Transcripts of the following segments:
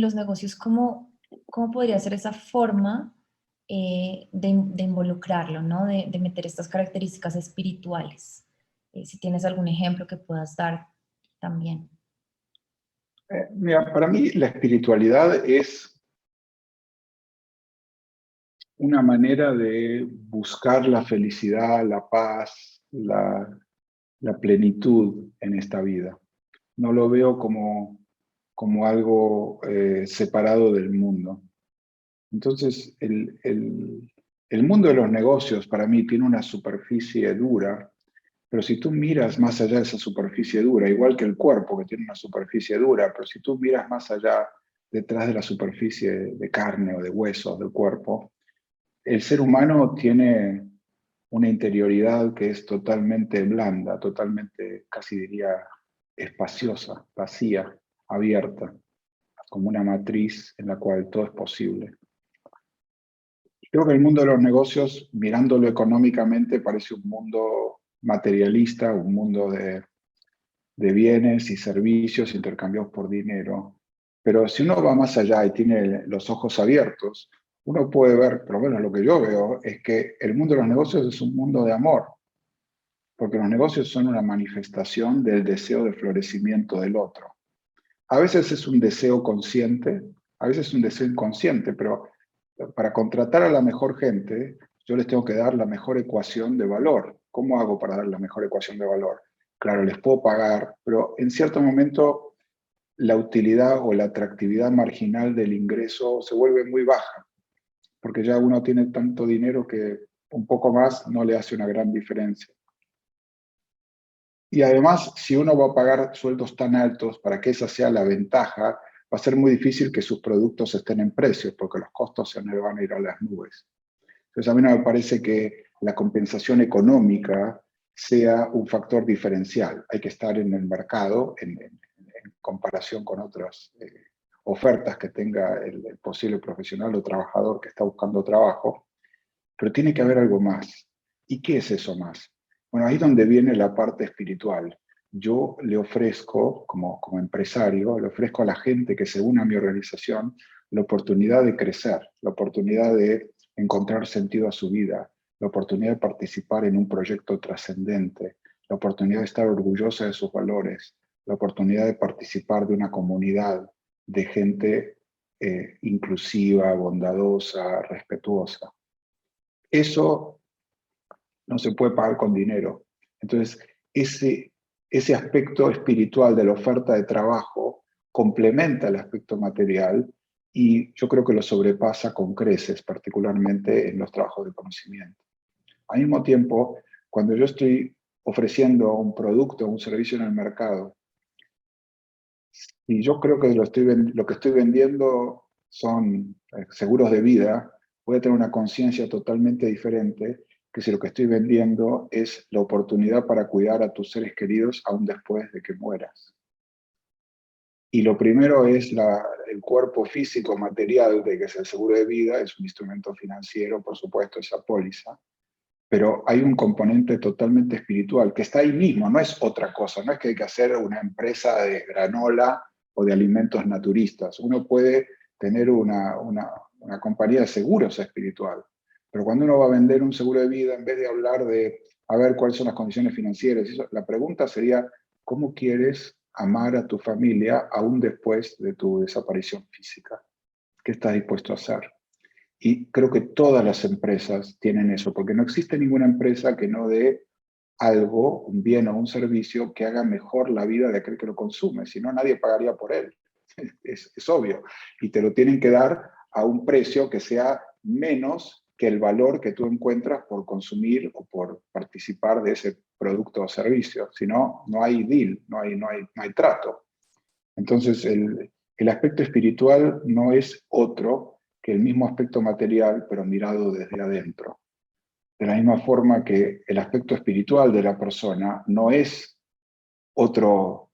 en los negocios, ¿cómo podría ser esa forma de involucrarlo, ¿no? De meter estas características espirituales? Si tienes algún ejemplo que puedas dar también. Mira, para mí la espiritualidad es una manera de buscar la felicidad, la paz, la plenitud en esta vida. No lo veo como algo separado del mundo. Entonces, el mundo de los negocios para mí tiene una superficie dura, pero si tú miras más allá de esa superficie dura, igual que el cuerpo que tiene una superficie dura, pero si tú miras más allá, detrás de la superficie de carne o de huesos del cuerpo, el ser humano tiene una interioridad que es totalmente blanda, totalmente, casi diría, espaciosa, vacía, abierta, como una matriz en la cual todo es posible. Creo que el mundo de los negocios, mirándolo económicamente, parece un mundo materialista, un mundo de bienes y servicios intercambiados por dinero. Pero si uno va más allá y tiene los ojos abiertos, uno puede ver, por lo menos lo que yo veo, es que el mundo de los negocios es un mundo de amor, porque los negocios son una manifestación del deseo de florecimiento del otro. A veces es un deseo consciente, a veces es un deseo inconsciente, pero para contratar a la mejor gente, yo les tengo que dar la mejor ecuación de valor. ¿Cómo hago para dar la mejor ecuación de valor? Claro, les puedo pagar, pero en cierto momento la utilidad o la atractividad marginal del ingreso se vuelve muy baja, porque ya uno tiene tanto dinero que un poco más no le hace una gran diferencia. Y además, si uno va a pagar sueldos tan altos para que esa sea la ventaja, va a ser muy difícil que sus productos estén en precios, porque los costos se van a ir a las nubes. Entonces, a mí no me parece que la compensación económica sea un factor diferencial. Hay que estar en el mercado en comparación con otras ofertas que tenga el posible profesional o trabajador que está buscando trabajo, pero tiene que haber algo más. ¿Y qué es eso más? Bueno, ahí es donde viene la parte espiritual. Yo le ofrezco, como empresario, le ofrezco a la gente que se une a mi organización la oportunidad de crecer, la oportunidad de encontrar sentido a su vida, la oportunidad de participar en un proyecto trascendente, la oportunidad de estar orgullosa de sus valores, la oportunidad de participar de una comunidad de gente inclusiva, bondadosa, respetuosa. Eso no se puede pagar con dinero. Entonces, ese aspecto espiritual de la oferta de trabajo complementa el aspecto material y yo creo que lo sobrepasa con creces, particularmente en los trabajos de conocimiento. Al mismo tiempo, cuando yo estoy ofreciendo un producto o un servicio en el mercado, y yo creo que lo que estoy vendiendo son seguros de vida, voy a tener una conciencia totalmente diferente que si lo que estoy vendiendo es la oportunidad para cuidar a tus seres queridos aún después de que mueras. Y lo primero es el cuerpo físico material, de que es el seguro de vida, es un instrumento financiero, por supuesto, esa póliza, pero hay un componente totalmente espiritual que está ahí mismo, no es otra cosa, no es que hay que hacer una empresa de granola o de alimentos naturistas. Uno puede tener una compañía de seguros espiritual, pero cuando uno va a vender un seguro de vida, en vez de hablar de a ver cuáles son las condiciones financieras, la pregunta sería, ¿cómo quieres amar a tu familia aún después de tu desaparición física? ¿Qué estás dispuesto a hacer? Y creo que todas las empresas tienen eso, porque no existe ninguna empresa que no dé algo, un bien o un servicio que haga mejor la vida de aquel que lo consume, si no nadie pagaría por él, es obvio. Y te lo tienen que dar a un precio que sea menos que el valor que tú encuentras por consumir o por participar de ese producto o servicio, si no, no hay deal, no hay trato. Entonces el aspecto espiritual no es otro que el mismo aspecto material, pero mirado desde adentro. De la misma forma que el aspecto espiritual de la persona no es otro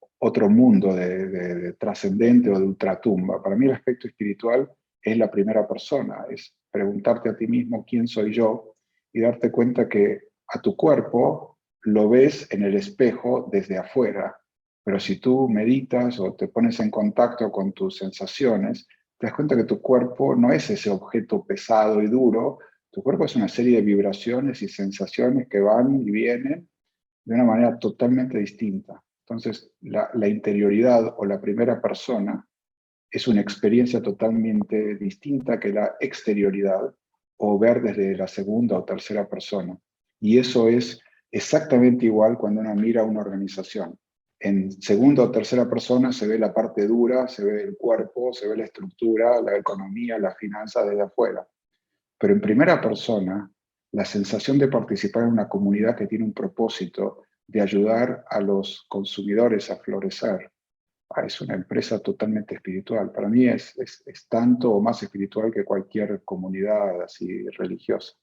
mundo de trascendente o de ultratumba. Para mí el aspecto espiritual es la primera persona, es preguntarte a ti mismo quién soy yo y darte cuenta que a tu cuerpo lo ves en el espejo desde afuera, pero si tú meditas o te pones en contacto con tus sensaciones, te das cuenta que tu cuerpo no es ese objeto pesado y duro, tu cuerpo es una serie de vibraciones y sensaciones que van y vienen de una manera totalmente distinta. Entonces, la interioridad o la primera persona es una experiencia totalmente distinta que la exterioridad o ver desde la segunda o tercera persona. Y eso es exactamente igual cuando uno mira una organización. En segunda o tercera persona se ve la parte dura, se ve el cuerpo, se ve la estructura, la economía, las finanzas desde afuera. Pero en primera persona, la sensación de participar en una comunidad que tiene un propósito de ayudar a los consumidores a florecer, es una empresa totalmente espiritual. Para mí es tanto o más espiritual que cualquier comunidad así religiosa.